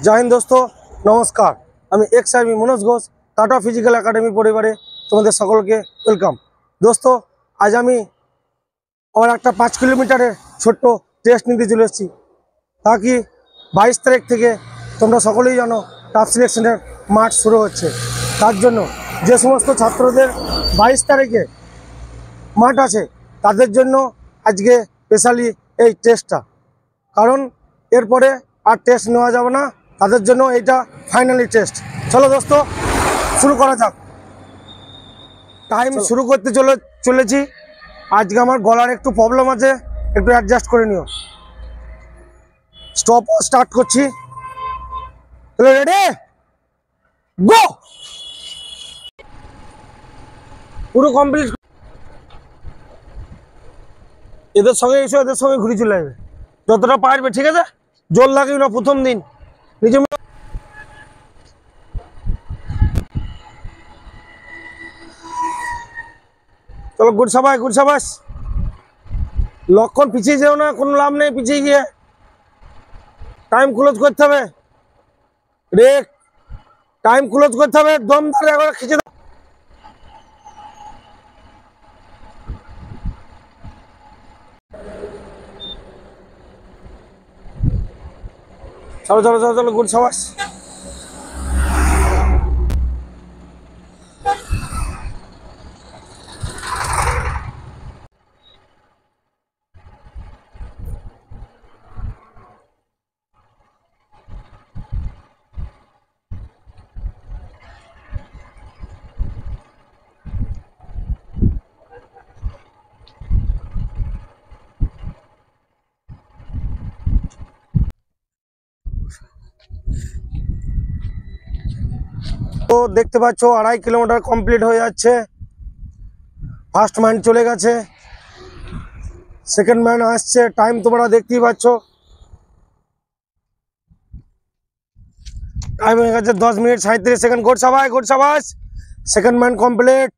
जय हिंद दोस्तों नमस्कार আমি ex army Manoj Ghosh tata physical academy পরিবারে তোমাদের সকলকে ওয়েলকাম। দোস্ত আজ আমি আমার একটা 5 কিলোমিটারের ছোট্ট টেস্ট নিতে চলে এসেছি। তা কি 22 তারিখ থেকে তোমরা সকলেই জানো টাফ সিলেকশনের মাঠ শুরু হচ্ছে। তার জন্য যে সমস্ত ছাত্রদের 22 তারিখে মাঠ আছে তাদের জন্য আজকে স্পেশালি এই টেস্টটা, কারণ এরপরে আর টেস্ট নেওয়া যাবে না, তাদের জন্য এটা ফাইনালি টেস্ট। চলো দোস্ত শুরু করা যাক। টাইম শুরু করতে চলেছি। আজকে আমার গলার একটু প্রবলেম আছে, একটু অ্যাডজাস্ট করে নিও। স্টপ স্টার্ট করছি, রেডি গো। পুরো কমপ্লিট। এদের সঙ্গে এসে এদের সঙ্গে ঘুরে চলে যাবে যতটা পারবে, ঠিক আছে? জোর লাগবে না প্রথম দিন নিজে। চলো গুড সবাই, গুড সাবাস। লক্ষণ পিছিয়ে যেও না, কোনো লাভ নেই পিছিয়ে গিয়ে। টাইম ক্লোজ করতে হবে, ব্রেক টাইম ক্লোজ করতে হবে। দম ধরে একবার খিচে দাও। চলো চলো চলো চলো গুড সাবাস। তো দেখতে পাচ্ছ 2.5 কিলোমিটার কমপ্লিট হয়ে যাচ্ছে। ফার্স্ট ম্যান চলে গেছে, সেকেন্ড ম্যান আসছে। টাইম তোমরা দেখতেই পাচ্ছ, টাইম হয়ে গেছে 10 মিনিট 37 সেকেন্ড। গুড সবাই, গুড সাবাস। Second man complete.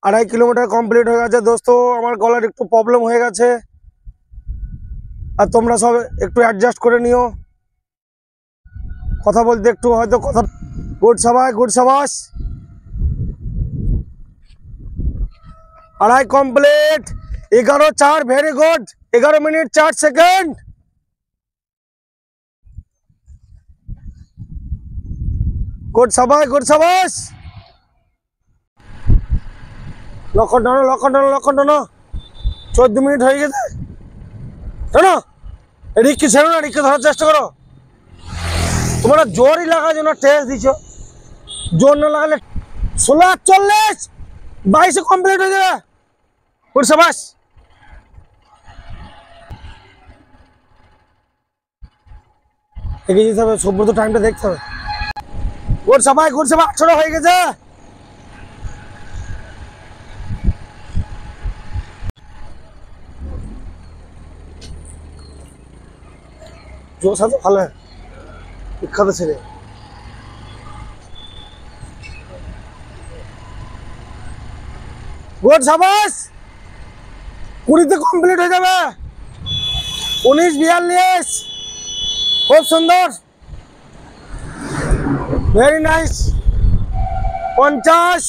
2.5 kilometre complete হয়ে গেছে। দোস্ত আমার গলার একটু প্রবলেম হয়ে গেছে, আর তোমরা সব একটু অ্যাডজাস্ট করে নিও। কথা বলতে একটু হয়তো কথা। গুড সবাই, গুড সাবাস। 2.5 complete. 11:04 very good. 11 minute 4 second. Good সবাই, গুড সাবাস। লক্ষণ টানো, লক্ষণ টানো, লক্ষণ টানো। 14 মিনিট হয়ে গেছে। টানো, রিক্কি ছেড়ো না, রিক্কি ধরার চেষ্টা করো। তোমরা জোরই লাগা যেন টেস্ট দিচ্ছ, জোর না লাগালে 16:48 22 কমপ্লিট হয়ে যাবে। গুড সাবাস। এগিয়ে যেতে হবে, সভ্যত টাইমটা দেখতে হবে। গুড সবাই, গুড সবাই। 18 হয়ে গেছে। জোর সাথে ভালো বিখ্যাত ছেলে। গুড সাবাস। 20তে কমপ্লিট হয়ে যাবে। 19:42 খুব সুন্দর, ভেরি নাইস। 50।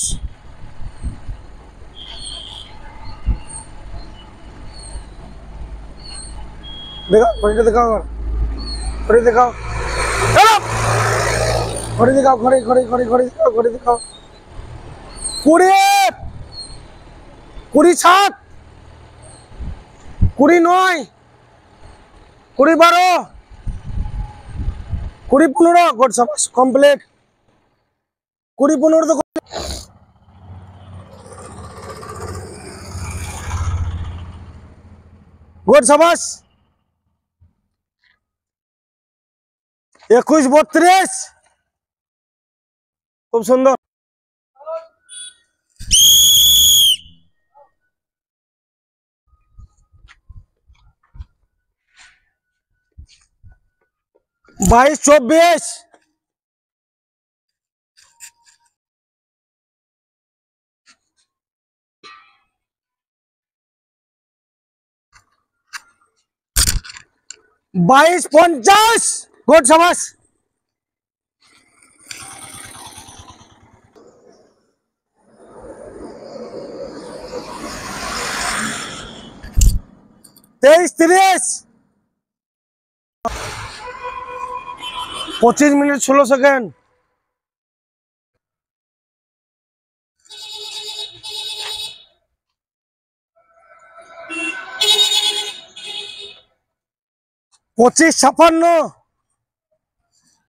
দেখাও ঘড়িটা, দেখাও ঘড়ি, দেখাও ঘড়ি, দেখাও ঘড়ি, ঘড়ি, ঘড়ি, ঘড়ি দেখাও, ঘড়ি দেখাও। 20, 27, 29, 12, 15। গুড সাবাস কমপ্লিট। 15 তো গুড সাবাস। 21-32 খুব সুন্দর। বাইশ 24 22-50 গুড, সাবাস। তেইশ, 30, 25 মিনিট 16 সেকেন্ড। পঁচিশ, 56।